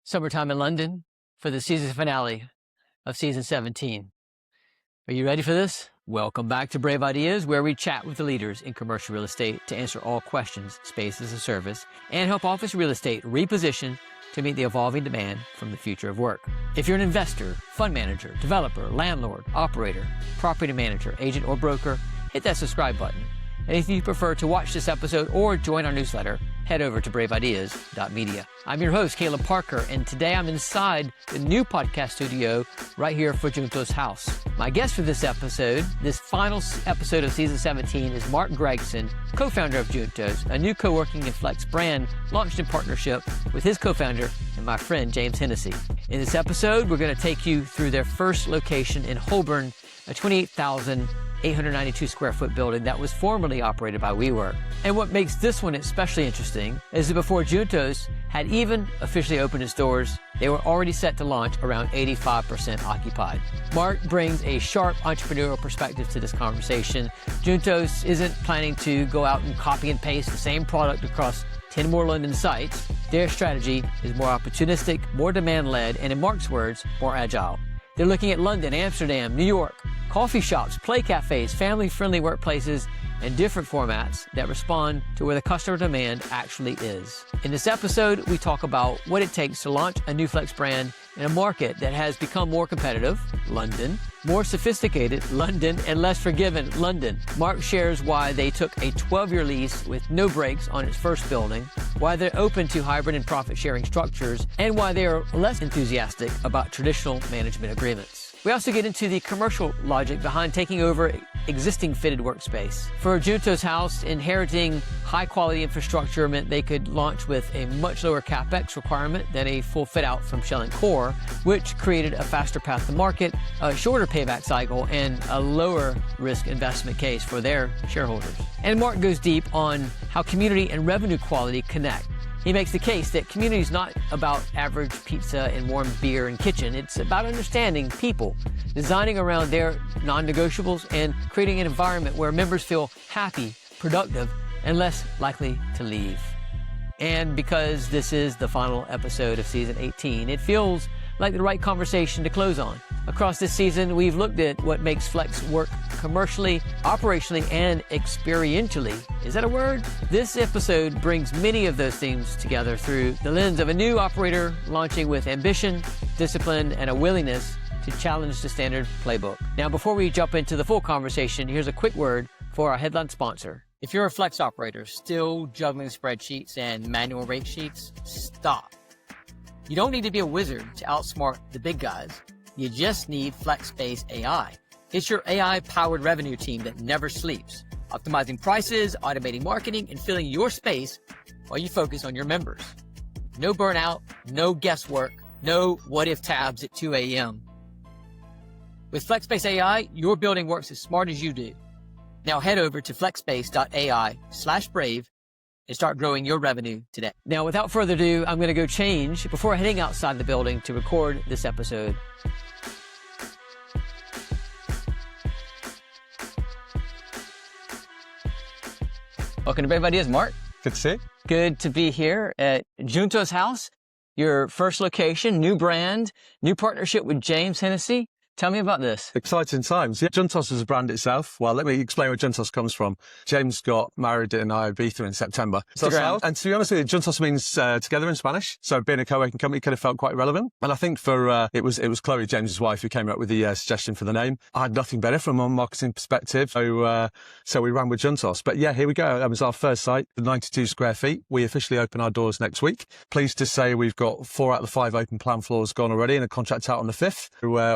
summertime in London for the season finale of season 17. Are you ready for this? Welcome back to Brave Ideas, where we chat with the leaders in commercial real estate to answer all questions, space as a service, and help office real estate reposition to meet the evolving demand from the future of work. If you're an investor, fund manager, developer, landlord, operator, property manager, agent, or broker, hit that subscribe button. And if you prefer to watch this episode or join our newsletter, head over to braveideas.media. I'm your host, Caleb Parker, and today I'm inside the new podcast studio right here for Juntos House. My guest for this episode, this final episode of season 17, is Mark Gregson, co-founder of Juntos, a new co-working and flex brand launched in partnership with his co-founder and my friend James Hennessy. In this episode, we're going to take you through their first location in Holborn, a 28,892 square foot building that was formerly operated by WeWork. And what makes this one especially interesting is that before Juntos had even officially opened its doors, they were already set to launch around 85% occupied. Mark brings a sharp entrepreneurial perspective to this conversation. Juntos isn't planning to go out and copy and paste the same product across 10 more London sites. Their strategy is more opportunistic, more demand-led, and in Mark's words, more agile. They're looking at London, Amsterdam, New York, coffee shops, play cafes, family-friendly workplaces, and different formats that respond to where the customer demand actually is. In this episode, we talk about what it takes to launch a new flex brand in a market that has become more competitive, London, more sophisticated, London, and less forgiving, London. Mark shares why they took a 12-year lease with no breaks on its first building, why they're open to hybrid and profit-sharing structures, and why they are less enthusiastic about traditional management agreements. We also get into the commercial logic behind taking over existing fitted workspace. For Juntos House, inheriting high-quality infrastructure meant they could launch with a much lower CapEx requirement than a full fit-out from Shell and Core, which created a faster path to market, a shorter payback cycle, and a lower risk investment case for their shareholders. And Mark goes deep on how community and revenue quality connect. He makes the case that community is not about average pizza and warm beer and kitchen. It's about understanding people, designing around their non-negotiables, and creating an environment where members feel happy, productive, and less likely to leave. And because this is the final episode of season 18, it feels like the right conversation to close on. Across this season, we've looked at what makes flex work commercially, operationally, and experientially. Is that a word? This episode brings many of those themes together through the lens of a new operator launching with ambition, discipline, and a willingness to challenge the standard playbook. Now, before we jump into the full conversation, here's a quick word for our headline sponsor. If you're a flex operator still juggling spreadsheets and manual rate sheets, stop. You don't need to be a wizard to outsmart the big guys. You just need FlexSpace AI. It's your AI-powered revenue team that never sleeps, optimizing prices, automating marketing, and filling your space while you focus on your members. No burnout, no guesswork, no what-if tabs at 2 a.m. With FlexSpace AI, your building works as smart as you do. Now head over to flexspace.ai/brave and start growing your revenue today. Now, without further ado, I'm going to go change before heading outside the building to record this episode. Welcome to Brave Ideas, Mark. Good to see you. Good to be here at Juntos House, your first location, new brand, new partnership with James Hennessy. Tell me about this. Exciting times. Yeah, Juntos is a brand itself. Well, let me explain where Juntos comes from. James got married in Ibiza in September. And to be honest with you, Juntos means together in Spanish. So being a co-working company kind of felt quite relevant. And I think for it was Chloe, James's wife, who came up with the suggestion for the name. I had nothing better from a marketing perspective. So we ran with Juntos. But yeah, here we go. That was our first site, 92 square feet. We officially open our doors next week. Pleased to say we've got 4 out of the 5 open plan floors gone already and a contract out on the 5th.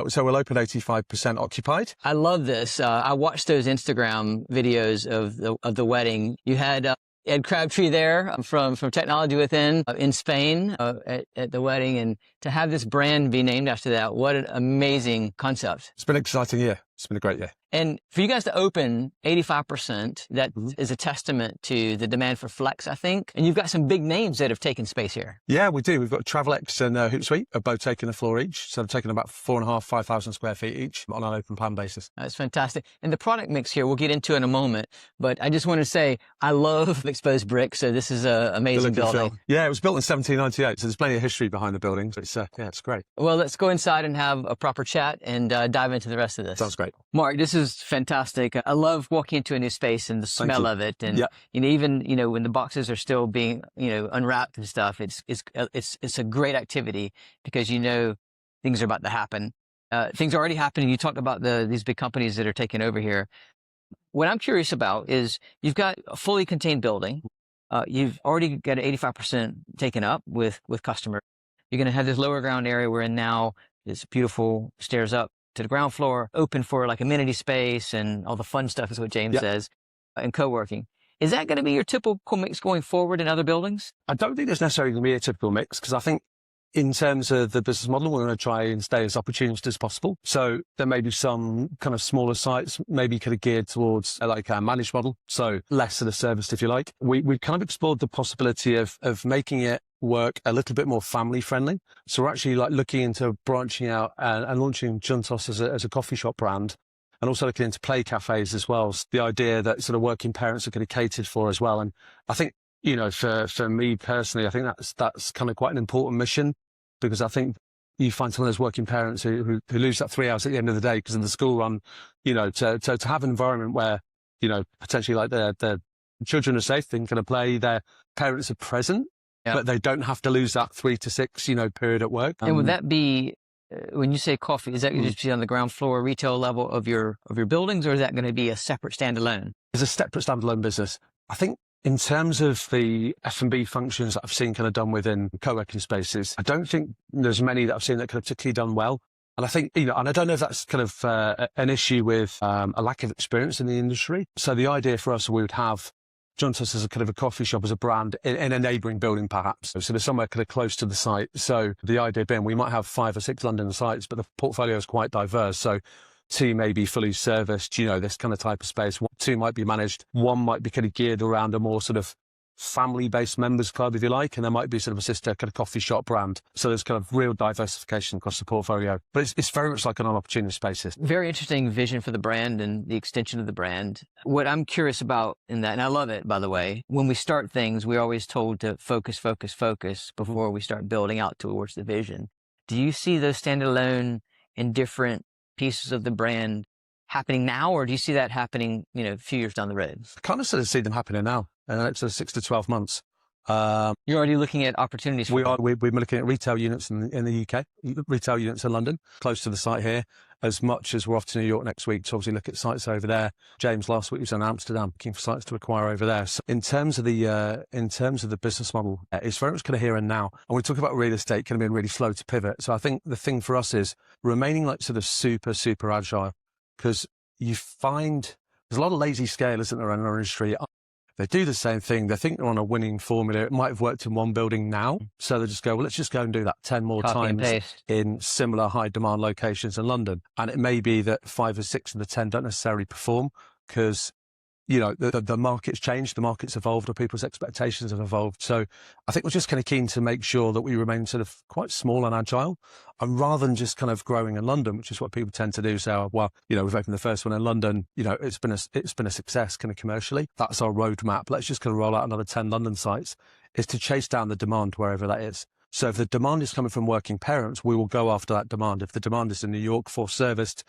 So we'll open 85% occupied. I love this. I watched those Instagram videos of the wedding. You had Ed Crabtree there from Technology Within in Spain at the wedding, and to have this brand be named after that, what an amazing concept. It's been an exciting year. It's been a great year. And for you guys to open 85%, that is a testament to the demand for flex, I think. And you've got some big names that have taken space here. Yeah, we do. We've got Travelex and Hootsuite are both taking a floor each. So they're taking about 4,500, 5,000 square feet each on an open plan basis. That's fantastic. And the product mix here, we'll get into in a moment. But I just want to say, I love exposed brick. So this is an amazing building. Yeah, it was built in 1798. So there's plenty of history behind the building. So it's great. Well, let's go inside and have a proper chat and dive into the rest of this. Sounds great. Mark, this is fantastic. I love walking into a new space and the smell of it. And, even, when the boxes are still being, unwrapped and stuff, it's a great activity because, things are about to happen. Things are already happening. You talked about these big companies that are taking over here. What I'm curious about is you've got a fully contained building. You've already got 85% taken up with customers. You're going to have this lower ground area we're in now. This beautiful stairs up to the ground floor, open for like amenity space and all the fun stuff is what James says, and co-working. Is that going to be your typical mix going forward in other buildings? I don't think there's necessarily going to be a typical mix because I think in terms of the business model, we're going to try and stay as opportunistic as possible. So there may be some kind of smaller sites, maybe kind of geared towards like a managed model. So less of the service, if you like. We've kind of explored the possibility of making it work a little bit more family friendly. So we're actually like looking into branching out and launching Juntos as a coffee shop brand. And also looking into play cafes as well. So the idea that sort of working parents are going to be catered for as well. And I think, for me personally, I think that's kind of quite an important mission because I think you find some of those working parents who lose that 3 hours at the end of the day because of the school run, to have an environment where, potentially like their children are safe, they can play, their parents are present, but they don't have to lose that 3 to 6, period at work. And would that be, when you say coffee, is that going to be on the ground floor retail level of your buildings, or is that going to be a separate standalone? It's a separate standalone business. I think in terms of the F&B functions that I've seen kind of done within co-working spaces, I don't think there's many that I've seen that kind of particularly done well. And I think, and I don't know if that's kind of an issue with a lack of experience in the industry. So the idea for us, we would have Juntos as a kind of a coffee shop as a brand in a neighbouring building, perhaps. So there's somewhere kind of close to the site. So the idea being we might have 5 or 6 London sites, but the portfolio is quite diverse. So 2 may be fully serviced, this kind of type of space. 2 might be managed. 1 might be kind of geared around a more sort of family-based members club, if you like, and there might be sort of a sister kind of coffee shop brand. So there's kind of real diversification across the portfolio. But it's very much like an opportunity spaces. Very interesting vision for the brand and the extension of the brand. What I'm curious about in that, and I love it, by the way, when we start things, we're always told to focus before we start building out towards the vision. Do you see those standalone and different pieces of the brand happening now, or do you see that happening, a few years down the road? I kind of sort of see them happening now. In the next 6 to 12 months. You're already looking at opportunities for We've been looking at retail units in the UK, retail units in London, close to the site here, as much as we're off to New York next week to obviously look at sites over there. James last week was in Amsterdam looking for sites to acquire over there. So in terms of the business model, it's very much kind of here and now. And we talk about real estate kind of being really slow to pivot. So I think the thing for us is remaining like sort of super, super agile, because you find there's a lot of lazy scale, isn't there, in our industry. They do the same thing. They think they're on a winning formula. It might have worked in one building now. So they just go, well, let's just go and do that 10 more times in similar high demand locations in London. And it may be that 5 or 6 of the 10 don't necessarily perform because, the market's changed, the market's evolved, or people's expectations have evolved. So I think we're just kind of keen to make sure that we remain sort of quite small and agile. And rather than just kind of growing in London, which is what people tend to do, so, well, we've opened the first one in London, it's been a success kind of commercially. That's our roadmap. Let's just kind of roll out another 10 London sites, is to chase down the demand wherever that is. So if the demand is coming from working parents, we will go after that demand. If the demand is in New York for serviced,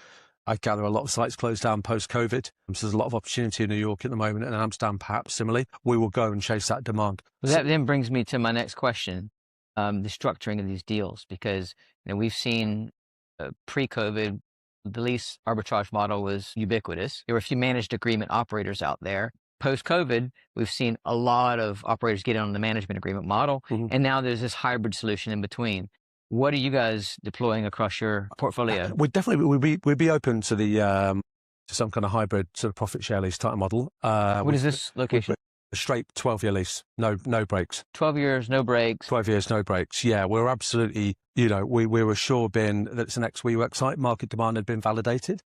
I gather a lot of sites closed down post-COVID. So there's a lot of opportunity in New York at the moment, and Amsterdam perhaps similarly. We will go and chase that demand. Well, that then brings me to my next question, the structuring of these deals, because we've seen pre-COVID, the lease arbitrage model was ubiquitous. There were a few managed agreement operators out there. Post-COVID, we've seen a lot of operators get on the management agreement model, and now there's this hybrid solution in between. What are you guys deploying across your portfolio? We'd be open to the to some kind of hybrid sort of profit share lease type model. What is this location? A straight 12-year lease, no breaks. 12 years, no breaks. 12 years, no breaks. Yeah, we're absolutely, we were sure that it's an ex-WeWork site. Market demand had been validated.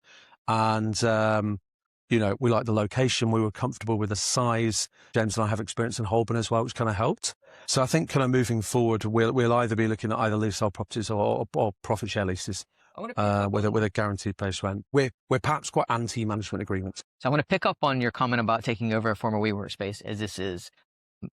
And, we like the location. We were comfortable with the size. James and I have experience in Holborn as well, which kind of helped. So I think kind of moving forward, we'll either be looking at either leasehold properties or profit share leases. With a guaranteed base rent. We're perhaps quite anti-management agreements. So I want to pick up on your comment about taking over a former WeWork space, as this is.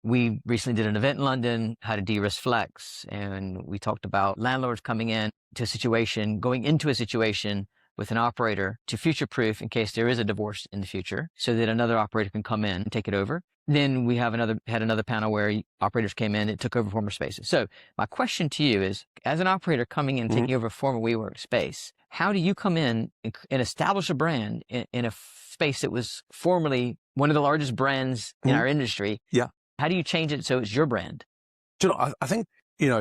We recently did an event in London, had a de-risk flex, and we talked about landlords coming in to a situation, going into a situation with an operator to future-proof in case there is a divorce in the future, so that another operator can come in and take it over. Then we had another panel where operators came in and took over former spaces. So my question to you is, as an operator coming in and taking over a former WeWork space, how do you come in and establish a brand in a space that was formerly one of the largest brands in our industry? Yeah. How do you change it so it's your brand? Do you know, I think,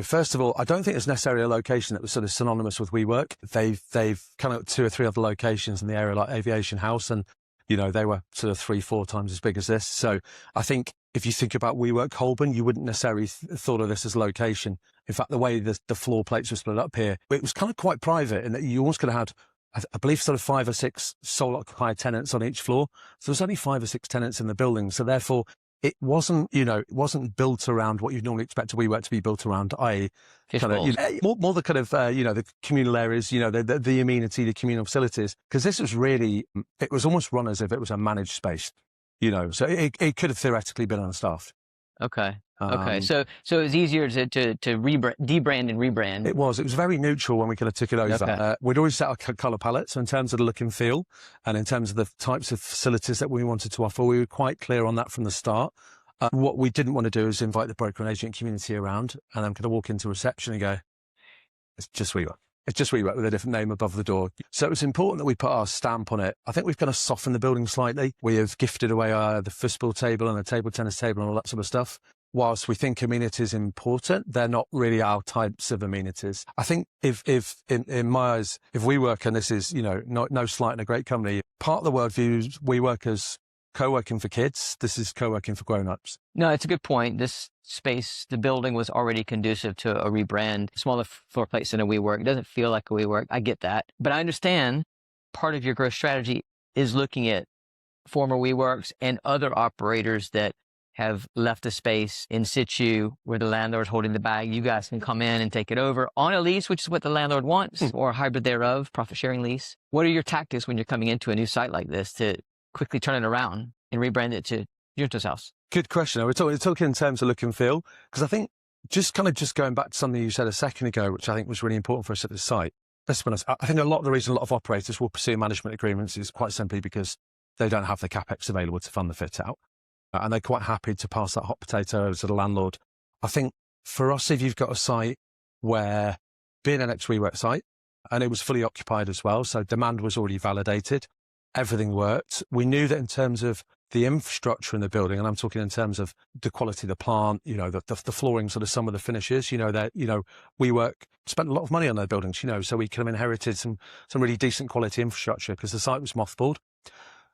first of all, I don't think it's necessarily a location that was sort of synonymous with WeWork. They've kind of 2 or 3 other locations in the area, like Aviation House, and they were sort of 3-4 times as big as this. So I think if you think about WeWork Holborn, you wouldn't necessarily thought of this as location. In fact, the way the floor plates were split up here, it was kind of quite private in that you almost could have had, I believe, sort of 5 or 6 sole occupied tenants on each floor. So there's only 5 or 6 tenants in the building. So therefore, it wasn't built around what you'd normally expect a WeWork to be built around, i.e. kind of, more the kind of, the communal areas, the amenity, the communal facilities. Because this was really, it was almost run as if it was a managed space, so it could have theoretically been unstaffed. Okay. So it was easier to debrand and rebrand. It was very neutral when we kind of took it over. Okay. We'd always set our colour palette. So in terms of the look and feel, and in terms of the types of facilities that we wanted to offer, we were quite clear on that from the start. What we didn't want to do is invite the broker and agent community around and then kind of walk into reception and go, it's just WeWork. It's just WeWork with a different name above the door. So it was important that we put our stamp on it. I think we've kind of softened the building slightly. We have gifted away the football table and the table tennis table and all that sort of stuff. Whilst we think amenities are important, they're not really our types of amenities. I think if in my eyes, if WeWork, and this is, no slight in a great company, part of the world views WeWork as co-working for kids. This is co-working for grown-ups. No, it's a good point. This space, the building was already conducive to a rebrand, smaller floor plates than a WeWork. It doesn't feel like a WeWork. I get that. But I understand part of your growth strategy is looking at former WeWorks and other operators that have left the space in situ where the landlord's holding the bag. You guys can come in and take it over on a lease, which is what the landlord wants, or a hybrid thereof, profit sharing lease. What are your tactics when you're coming into a new site like this to quickly turn it around and rebrand it to Juntos House? Good question. We're talking in terms of look and feel, because I think just going back to something you said a second ago, which I think was really important for us at the site. Let's be honest, I think the reason a lot of operators will pursue management agreements is quite simply because they don't have the capex available to fund the fit out. And they're quite happy to pass that hot potato over to the landlord. I think for us, if you've got a site where, being an ex-WeWork site, and it was fully occupied as well, so demand was already validated, everything worked. We knew that in terms of the infrastructure in the building, and I'm talking in terms of the quality of the plant, the flooring, sort of some of the finishes, WeWork spent a lot of money on their buildings, so we kind of inherited some really decent quality infrastructure because the site was mothballed.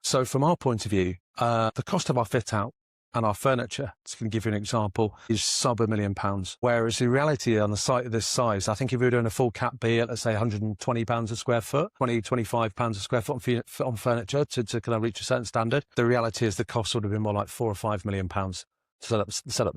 So from our point of view, the cost of our fit out and our furniture, just going to give you an example, is sub £1 million. Whereas the reality on a site of this size, I think if we were doing a full Cat B at, let's say, £120 a square foot, £25 a square foot on furniture to kind of reach a certain standard, the reality is the cost would have been more like £4 or £5 million to set up the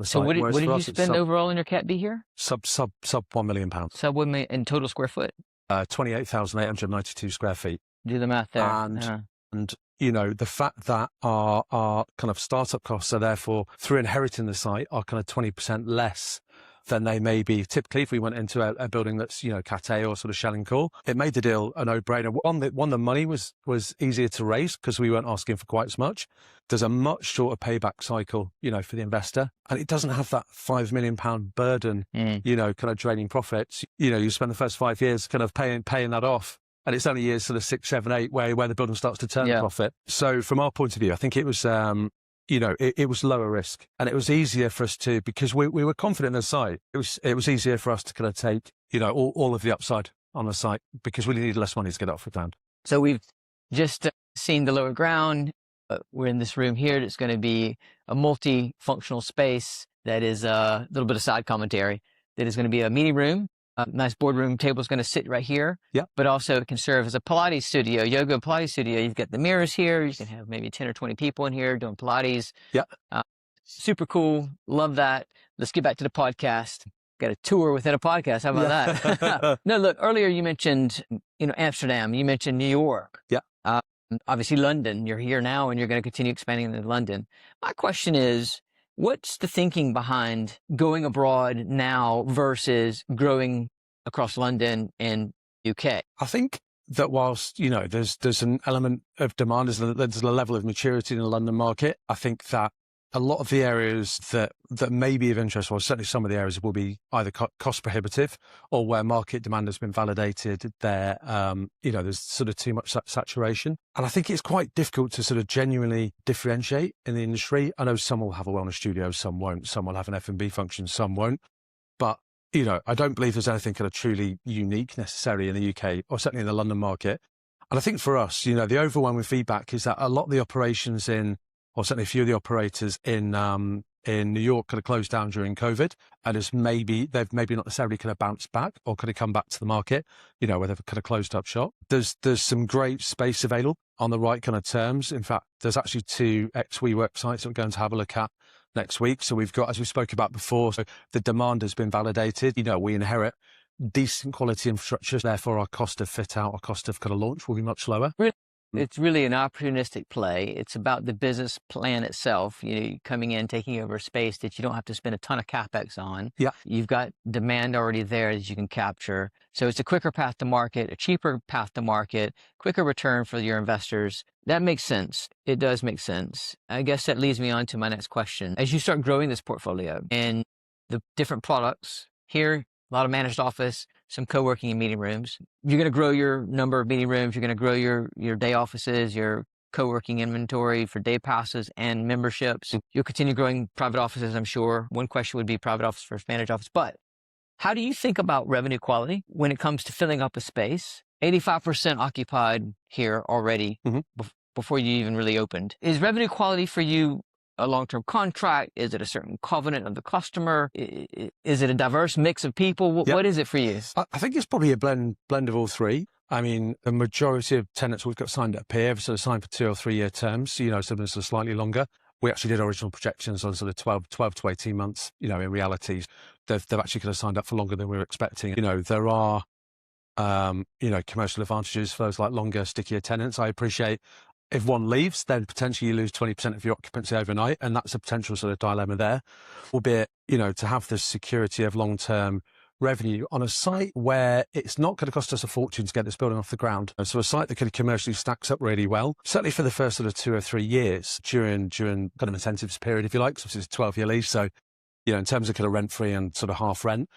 site. So what did you spend overall in your Cat B here? Sub £1 million. Sub £1 million in total square foot? 28,892 square feet. Do the math there. And the fact that our kind of startup costs are therefore, through inheriting the site, are kind of 20% less than they may be typically if we went into a building that's, Cat A or sort of shell and core. It made the deal a no-brainer. One, the money was easier to raise because we weren't asking for quite as much. There's a much shorter payback cycle, for the investor. And it doesn't have that £5 million burden, kind of draining profits. You spend the first 5 years kind of paying that off. And it's only years sort of 6, 7, 8 where the building starts to turn a profit. So from our point of view, I think it was, it was lower risk, and it was easier for us to, because we were confident in the site. It was easier for us to kind of take, all of the upside on the site because we needed less money to get it off the ground. So we've just seen the lower ground. We're in this room here. It's going to be a multifunctional space that is a little bit of side commentary. That is going to be a meeting room, nice boardroom table is going to sit right here. Yeah. But also it can serve as a Pilates studio, yoga Pilates studio. You've got the mirrors here. You can have maybe 10 or 20 people in here doing Pilates. Yeah. Super cool. Love that. Let's get back to the podcast. Got a tour within a podcast. How about that? No, look, earlier you mentioned, Amsterdam. You mentioned New York. Yeah. Obviously London. You're here now and you're going to continue expanding into London. My question is, what's the thinking behind going abroad now versus growing across London and UK? I think that whilst, there's an element of demand, there's a level of maturity in the London market. I think that a lot of the areas that may be of interest, or certainly some of the areas, will be either cost prohibitive or where market demand has been validated. There's sort of too much saturation. And I think it's quite difficult to sort of genuinely differentiate in the industry. I know some will have a wellness studio, some won't. Some will have an F&B function, some won't. But, I don't believe there's anything kind of truly unique necessarily in the UK or certainly in the London market. And I think for us, the overwhelming feedback is that a lot of the operations or certainly a few of the operators in New York could have closed down during COVID, and they've maybe not necessarily kind of bounced back or could have come back to the market, where they've kind of closed up shop. There's some great space available on the right kind of terms. In fact, there's actually 2 ex-WeWork sites that we're going to have a look at next week. So we've got, as we spoke about before, so the demand has been validated. We inherit decent quality infrastructure, therefore our cost of fit out, our cost of kind of launch will be much lower. Really? It's really an opportunistic play. It's about the business plan itself, coming in, taking over space that you don't have to spend a ton of CapEx on. Yeah. You've got demand already there that you can capture. So it's a quicker path to market, a cheaper path to market, quicker return for your investors. That makes sense. It does make sense. I guess that leads me on to my next question. As you start growing this portfolio and the different products here, a lot of managed office, some co-working and meeting rooms. You're going to grow your number of meeting rooms. You're going to grow your day offices, your co-working inventory for day passes and memberships. You'll continue growing private offices, I'm sure. One question would be private office versus managed office. But how do you think about revenue quality when it comes to filling up a space? 85% occupied here already before you even really opened. Is revenue quality for you a long-term contract? Is it a certain covenant of the customer? Is it a diverse mix of people? What is it for you? I think it's probably a blend of all three. I mean, the majority of tenants we've got signed up here have sort of signed for 2 or 3 year terms, some of them are slightly longer. We actually did original projections on sort of 12 to 18 months. In reality, they've actually kind of signed up for longer than we were expecting. There are, commercial advantages for those like longer, stickier tenants. I appreciate if one leaves, then potentially you lose 20% of your occupancy overnight. And that's a potential sort of dilemma there, albeit, to have the security of long-term revenue on a site where it's not going to cost us a fortune to get this building off the ground. So a site that kind of commercially stacks up really well, certainly for the first sort of 2 or 3 years during kind of incentives period, if you like. So it's a 12-year lease. So, in terms of kind of rent-free and sort of half rent,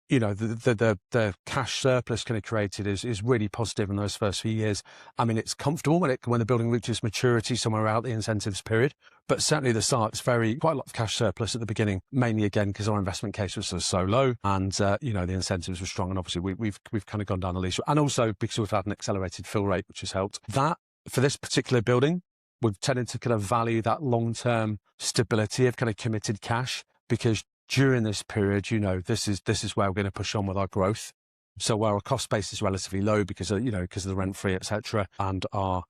the cash surplus kind of created is really positive in those first few years. I mean, it's comfortable when the building reaches maturity somewhere out the incentives period, but certainly the site's quite a lot of cash surplus at the beginning, mainly again because our investment case was so low and the incentives were strong, and obviously we've kind of gone down the lease, and also because we've had an accelerated fill rate, which has helped. That for this particular building, we've tended to kind of value that long-term stability of kind of committed cash, because during this period, this is where we're going to push on with our growth. So where our cost base is relatively low because of the rent free, etc., and our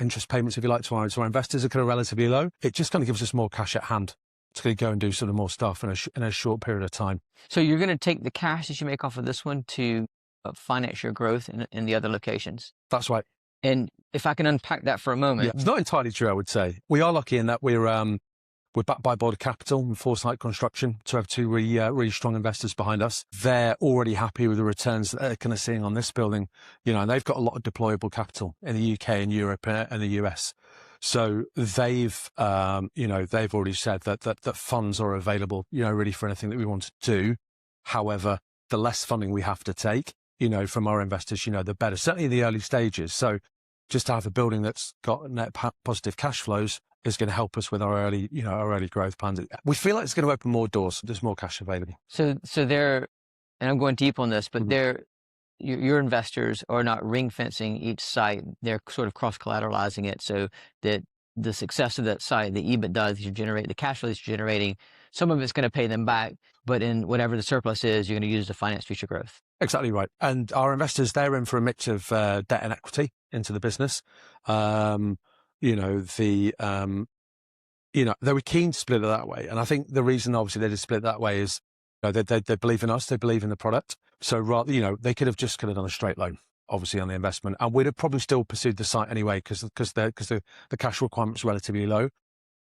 interest payments, if you like, to our investors are kind of relatively low, it just kind of gives us more cash at hand to kind of go and do sort of more stuff in a short period of time. So you're going to take the cash that you make off of this one to finance your growth in the other locations. That's right. And if I can unpack that for a moment. Yeah, it's not entirely true, I would say. We are lucky in that we're backed by Border Capital and Foresight Construction to have 2 really strong investors behind us. They're already happy with the returns that they're kind of seeing on this building, and they've got a lot of deployable capital in the UK and Europe and the US. So they've already said that funds are available, really for anything that we want to do. However, the less funding we have to take, from our investors, the better, certainly in the early stages. So just to have a building that's got net positive cash flows is going to help us with our early growth plans. We feel like it's going to open more doors. There's more cash available. So they're, and I'm going deep on this, but your investors are not ring fencing each site. They're sort of cross collateralizing it so that the success of that site, the EBITDA that you generate, the cash flow that you're generating some of it's going to pay them back, but in whatever the surplus is, you're going to use to finance future growth. Exactly right. And our investors, they're in for a mix of debt and equity into the business. They were keen to split it that way. And I think the reason, obviously, they did split it that way is they believe in us, they believe in the product. So rather, they could have just done a straight loan, obviously, on the investment. And we'd have probably still pursued the site anyway because the cash requirement's relatively low.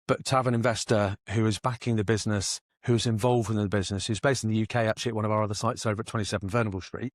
But to have an investor who is backing the business, who's involved in the business, who's based in the UK, actually at one of our other sites over at 27 Furnival Street,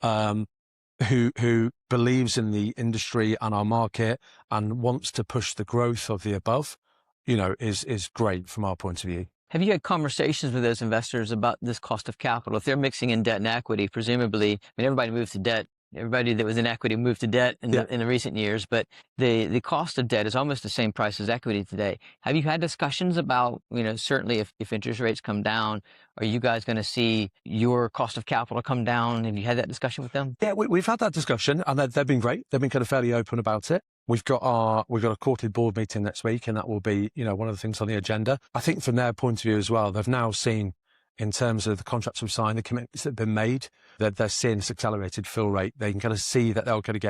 who believes in the industry and our market and wants to push the growth of the above, is great from our point of view. Have you had conversations with those investors about this cost of capital? If they're mixing in debt and equity, presumably, everybody moved to debt. Everybody that was in equity moved to debt in the recent years, but the cost of debt is almost the same price as equity today. Have you had discussions about, certainly if interest rates come down, are you guys going to see your cost of capital come down? Have you had that discussion with them? Yeah, we've had that discussion, and they've been great. They've been kind of fairly open about it. We've got a quarterly board meeting next week, and that will be, one of the things on the agenda. I think from their point of view as well, they've now seen, in terms of the contracts we've signed, the commitments that have been made, that they're seeing this accelerated fill rate. They can kind of see that they'll get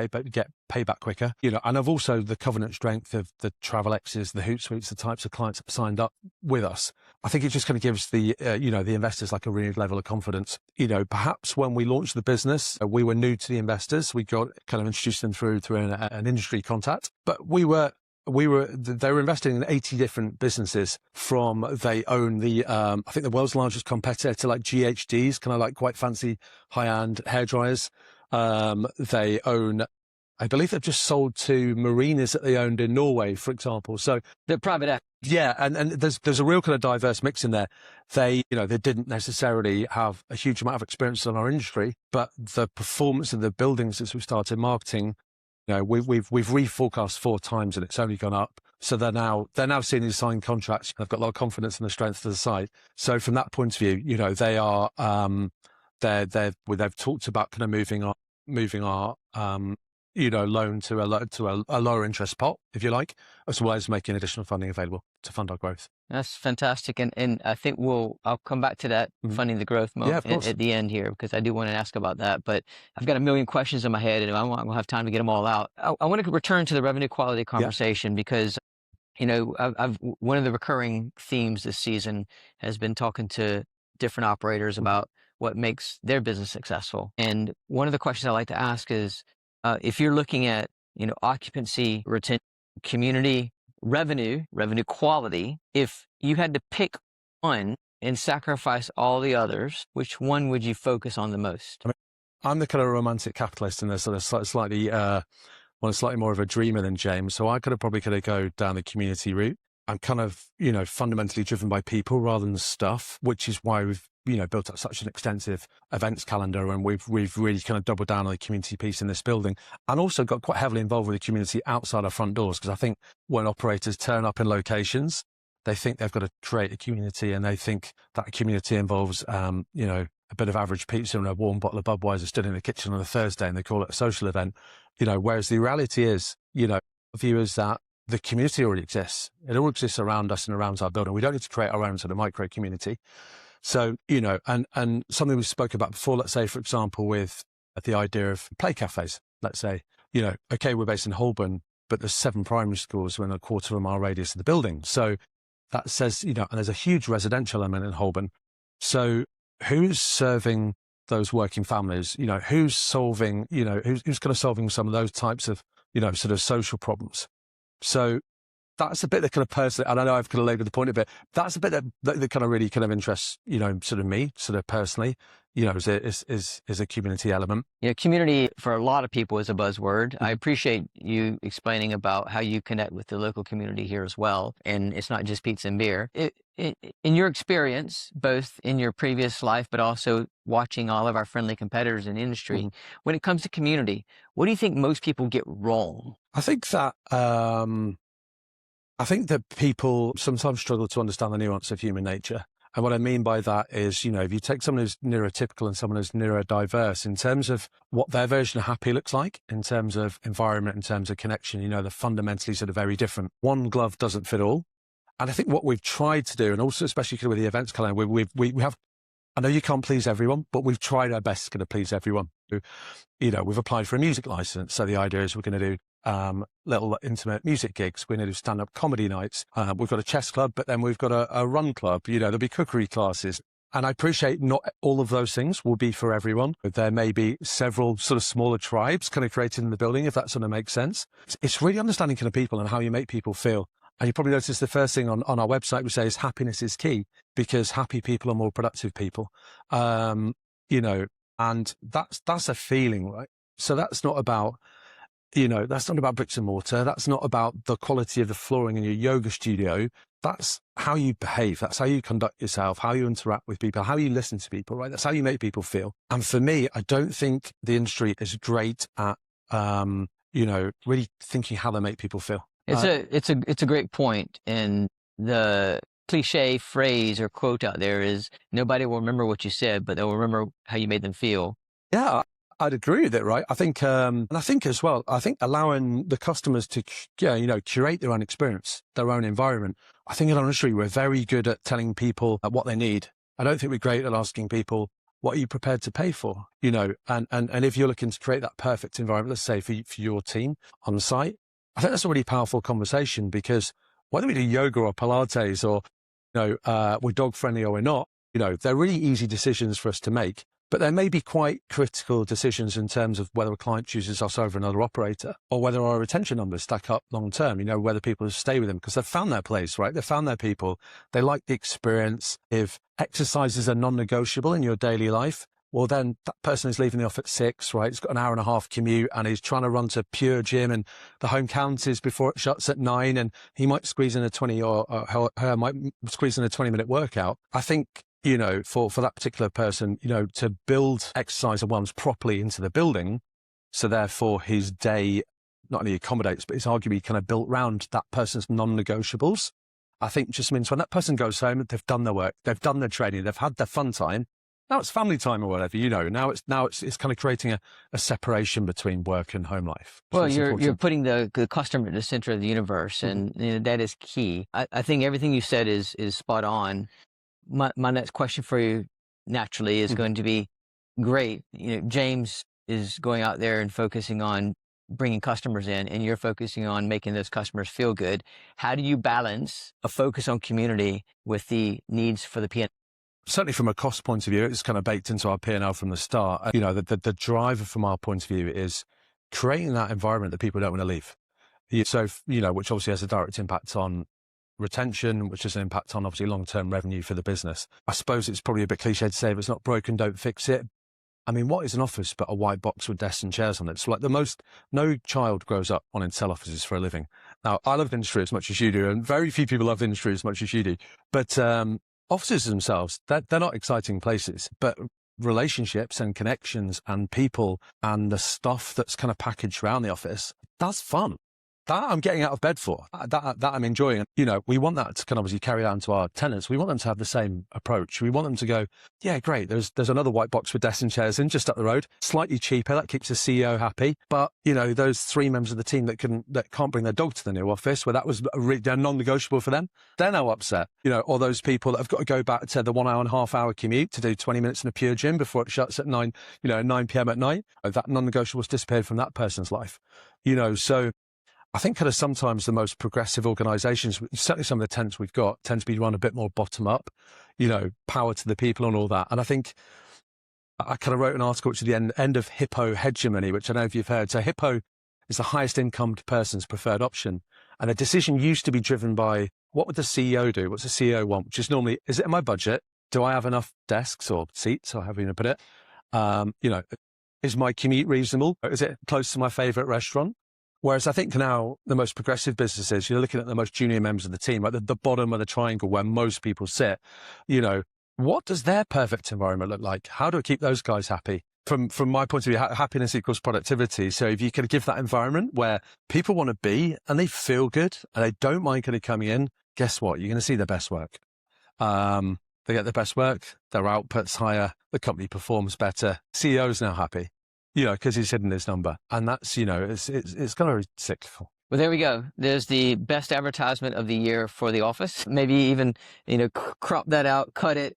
payback quicker. And of also the covenant strength of the Travel X's, the Hootsuites, the types of clients that have signed up with us. I think it just kind of gives the investors like a renewed level of confidence. Perhaps when we launched the business, we were new to the investors. We got kind of introduced them through an industry contact, but they were investing in 80 different businesses. They own I think the world's largest competitor to like GHDs, kind of like quite fancy high-end hairdryers. They own, I believe they've just sold to marinas that they owned in Norway, for example. So they're private equity. Yeah, and there's a real kind of diverse mix in there. They didn't necessarily have a huge amount of experience in our industry, but the performance of the buildings as we started marketing, we've reforecast 4 times and it's only gone up. So they're now seeing these signed contracts. They've got a lot of confidence in the strength of the site. So from that point of view, they are they've talked about kind of moving our loan to a lower interest pot, if you like, as well as making additional funding available to fund our growth. That's fantastic. And I think I'll come back to that funding the growth moment at the end here, because I do want to ask about that. But I've got a million questions in my head and I won't have time to get them all out. I want to return to the revenue quality conversation because, one of the recurring themes this season has been talking to different operators about what makes their business successful. And one of the questions I like to ask is, if you're looking at, occupancy, retention, community, revenue quality, if you had to pick one and sacrifice all the others, which one would you focus on the most? I'm the kind of romantic capitalist, and there's sort of slightly more of a dreamer than James. So I could probably go down the community route. I'm kind of, fundamentally driven by people rather than stuff, which is why we've, built up such an extensive events calendar, and we've really kind of doubled down on the community piece in this building, and also got quite heavily involved with the community outside our front doors. Because I think when operators turn up in locations, they think they've got to create a community, and they think that community involves, a bit of average pizza and a warm bottle of Budweiser stood in the kitchen on a Thursday, and they call it a social event. Whereas the reality is, view is that the community already exists. It all exists around us and around our building. We don't need to create our own sort of micro community. So, and something we spoke about before, let's say, for example, with the idea of play cafes, let's say, okay, we're based in Holborn, but there's 7 primary schools within a quarter of a mile radius of the building. So that says, and there's a huge residential element in Holborn. So who's serving those working families? Who's solving, who's kind of solving some of those types of, sort of social problems? So that's a bit that kind of personally, and I know I've kind of laboured the point a bit, that's a bit that kind of really kind of interests, sort of me, sort of personally, is a community element. Community for a lot of people is a buzzword. I appreciate you explaining about how you connect with the local community here as well. And it's not just pizza and beer. In your experience, both in your previous life, but also watching all of our friendly competitors in the industry, when it comes to community, what do you think most people get wrong? I think that people sometimes struggle to understand the nuance of human nature. And what I mean by that is, if you take someone who's neurotypical and someone who's neurodiverse, in terms of what their version of happy looks like, in terms of environment, in terms of connection, they're fundamentally sort of very different. One glove doesn't fit all. And I think what we've tried to do, and also especially with the events calendar, we have, I know you can't please everyone, but we've tried our best to kind of please everyone. We've applied for a music license. So the idea is we're going to do little intimate music gigs. We're going to do stand-up comedy nights. We've got a chess club, but then we've got a run club. There'll be cookery classes. And I appreciate not all of those things will be for everyone. There may be several sort of smaller tribes kind of created in the building, if that sort of makes sense. It's really understanding kind of people and how you make people feel. And you probably noticed the first thing on our website we say is happiness is key, because happy people are more productive people. And that's a feeling, right? So that's not about, that's not about bricks and mortar. That's not about the quality of the flooring in your yoga studio. That's how you behave. That's how you conduct yourself, how you interact with people, how you listen to people, right? That's how you make people feel. And for me, I don't think the industry is great at, really thinking how they make people feel. It's a great point. And the cliche phrase or quote out there is nobody will remember what you said, but they'll remember how you made them feel. Yeah, I'd agree with it, right? I think, and I think as well, allowing the customers to, curate their own experience, their own environment. I think in our industry, we're very good at telling people what they need. I don't think we're great at asking people, what are you prepared to pay for? And if you're looking to create that perfect environment, let's say for your team on site, I think that's a really powerful conversation, because whether we do yoga or Pilates or, we're dog friendly or we're not, they're really easy decisions for us to make. But there may be quite critical decisions in terms of whether a client chooses us over another operator, or whether our retention numbers stack up long term, whether people stay with them because they've found their place, right? They've found their people. They like the experience. If exercises are non-negotiable in your daily life, well, then that person is leaving the office at 6, right? He's got an hour and a half commute and he's trying to run to Pure Gym and the home counties before it shuts at 9, and he might squeeze in a 20 or her might squeeze in a 20-minute workout. I think, for that particular person, to build exercise and wellness properly into the building, so therefore his day not only accommodates, but it's arguably kind of built around that person's non-negotiables, I think just means when that person goes home, they've done their work, they've done their training, they've had their fun time. Now it's family time or whatever, Now it's kind of creating a separation between work and home life. Well, you're putting the customer at the center of the universe, and that is key. I think everything you said is spot on. My next question for you naturally is going to be, great. James is going out there and focusing on bringing customers in, and you're focusing on making those customers feel good. How do you balance a focus on community with the needs for the P&L? Certainly from a cost point of view, it's kind of baked into our P&L from the start. The driver from our point of view is creating that environment that people don't want to leave. So, which obviously has a direct impact on retention, which has an impact on obviously long-term revenue for the business. I suppose it's probably a bit cliche to say if it's not broken, don't fix it. I mean, what is an office but a white box with desks and chairs on it? It's like no child grows up wanting to sell offices for a living. Now, I love the industry as much as you do, and very few people love the industry as much as you do. But offices themselves, they're not exciting places, but relationships and connections and people and the stuff that's kind of packaged around the office, that's fun. That I'm getting out of bed for, that I'm enjoying. We want that to kind of obviously carry out to our tenants. We want them to have the same approach. We want them to go, yeah, great. There's another white box with desks and chairs in just up the road, slightly cheaper. That keeps the CEO happy. But, those 3 members of the team that can't bring their dog to the new office, where that was they're non-negotiable for them, they're now upset. Or those people that have got to go back to the 1 hour and a half hour commute to do 20 minutes in a Pure Gym before it shuts at 9 p.m. at night. That non-negotiable's disappeared from that person's life. So I think kind of sometimes the most progressive organisations, certainly some of the tenants we've got, tend to be run a bit more bottom up, power to the people and all that. And I think I kind of wrote an article which is the end of Hippo hegemony, which I don't know if you've heard. So Hippo is the highest income person's preferred option. And a decision used to be driven by, what would the CEO do? What's the CEO want? Which is normally, is it in my budget? Do I have enough desks or seats, or however you put it? Is my commute reasonable? Is it close to my favourite restaurant? Whereas I think now the most progressive businesses, you're looking at the most junior members of the team, like the bottom of the triangle where most people sit, what does their perfect environment look like? How do I keep those guys happy? From my point of view, happiness equals productivity. So if you can give that environment where people want to be and they feel good and they don't mind kind of coming in, guess what? You're going to see their best work. They get the best work, their output's higher, the company performs better, CEO's now happy. Because he's hidden his number. And that's, it's kind of cyclical. Well, there we go. There's the best advertisement of the year for the office. Maybe even, crop that out, cut it,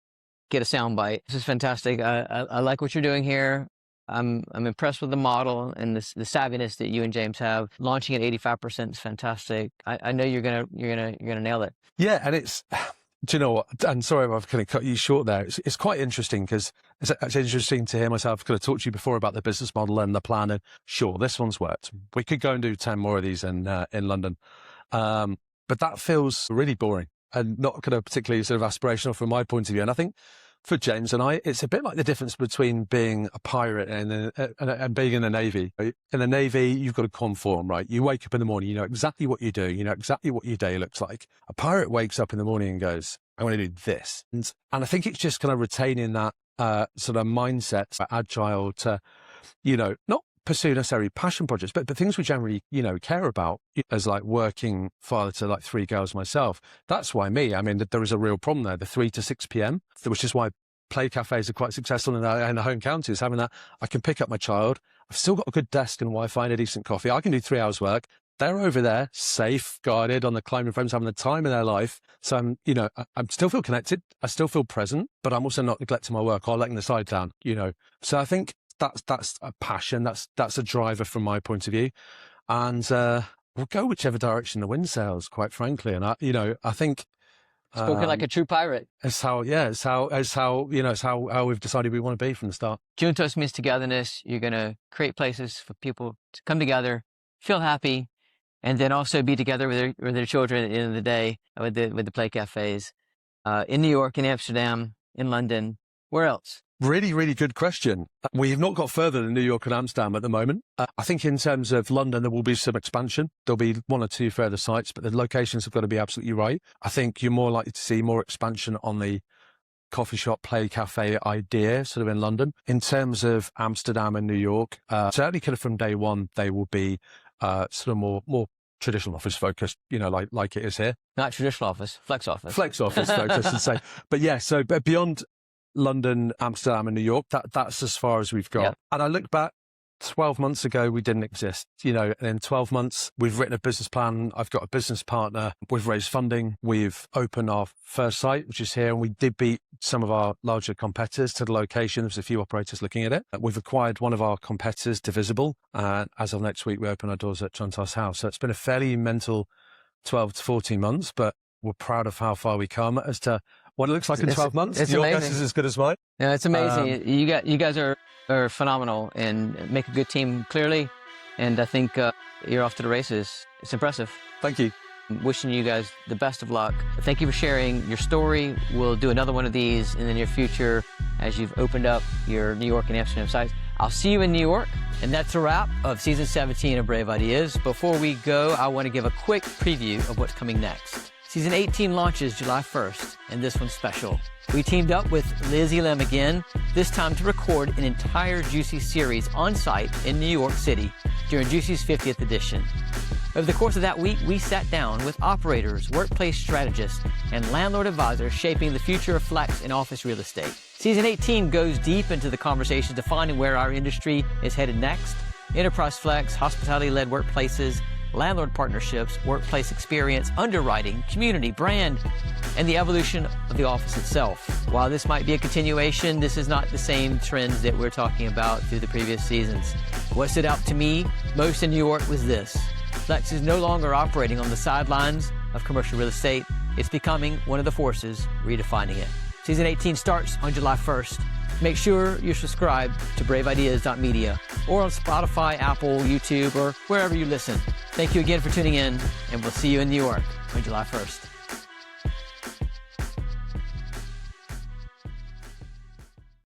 get a soundbite. This is fantastic. I like what you're doing here. I'm impressed with the model and the savviness that you and James have. Launching at 85% is fantastic. I know you're gonna nail it. Yeah, and it's. Do you know what? And sorry if I've kind of cut you short there. It's quite interesting because it's interesting to hear myself kind of talk to you before about the business model and the plan. And sure, this one's worked. We could go and do 10 more of these in London. But that feels really boring and not kind of particularly sort of aspirational from my point of view. And I think for James and I, it's a bit like the difference between being a pirate and being in the Navy. In the Navy, you've got to conform, right? You wake up in the morning, you know exactly what you do, you know exactly what your day looks like. A pirate wakes up in the morning and goes, I want to do this. And I think it's just kind of retaining that sort of mindset, agile to, not pursue necessarily passion projects, but things we generally, care about as like working father to like 3 girls myself. That's why I mean, there is a real problem there, the 3 to 6 p.m., which is why play cafes are quite successful in the home counties, having that. I can pick up my child. I've still got a good desk and Wi-Fi and a decent coffee. I can do 3 hours work. They're over there, safe, guarded on the climbing frames, having the time of their life. So I still feel connected. I still feel present, but I'm also not neglecting my work or letting the side down, So I think that's a passion. That's a driver from my point of view. And we'll go whichever direction the wind sails, quite frankly. And I think spoken like a true pirate. It's how we've decided we want to be from the start. Juntos means togetherness. You're going to create places for people to come together, feel happy, and then also be together with their children at the end of the day with the play cafes in New York, in Amsterdam, in London. Where else? Really, really good question. We have not got further than New York and Amsterdam at the moment. I think in terms of London, there will be some expansion. There'll be 1 or 2 further sites, but the locations have got to be absolutely right. I think you're more likely to see more expansion on the coffee shop, play cafe idea sort of in London. In terms of Amsterdam and New York, certainly kind of from day one, they will be sort of more traditional office focused, like it is here. Not traditional office, flex office. Flex office focused, I'd say. But yeah, but beyond London, Amsterdam and New York, that's as far as we've got. Yep. And I look back 12 months ago, we didn't exist, and in 12 months, we've written a business plan. I've got a business partner. We've raised funding. We've opened our first site, which is here. And we did beat some of our larger competitors to the location. There's a few operators looking at it. We've acquired one of our competitors, Divisible. As of next week, we open our doors at Juntos House. So it's been a fairly mental 12 to 14 months, but we're proud of how far we come as to what it looks like in 12 months. It's Your amazing. guess is as good as mine. Yeah, it's amazing. You guys are phenomenal and make a good team, clearly. And I think you're off to the races. It's impressive. Thank you. I'm wishing you guys the best of luck. Thank you for sharing your story. We'll do another one of these in the near future as you've opened up your New York and Amsterdam sites. I'll see you in New York. And that's a wrap of season 17 of Brave Ideas. Before we go, I want to give a quick preview of what's coming next. Season 18 launches July 1st, and this one's special. We teamed up with Liz Elam again, this time to record an entire Juicy series on site in New York City during Juicy's 50th edition. Over the course of that week, we sat down with operators, workplace strategists, and landlord advisors shaping the future of flex and office real estate. Season 18 goes deep into the conversation defining where our industry is headed next: enterprise flex, hospitality-led workplaces, landlord partnerships, workplace experience, underwriting, community, brand, and the evolution of the office itself. While this might be a continuation, this is not the same trends that we're talking about through the previous seasons. What stood out to me most in New York was this: Flex is no longer operating on the sidelines of commercial real estate. It's becoming one of the forces redefining it. Season 18 starts on July 1st. Make sure you're subscribed to braveideas.media or on Spotify, Apple, YouTube, or wherever you listen. Thank you again for tuning in, and we'll see you in New York on July 1st.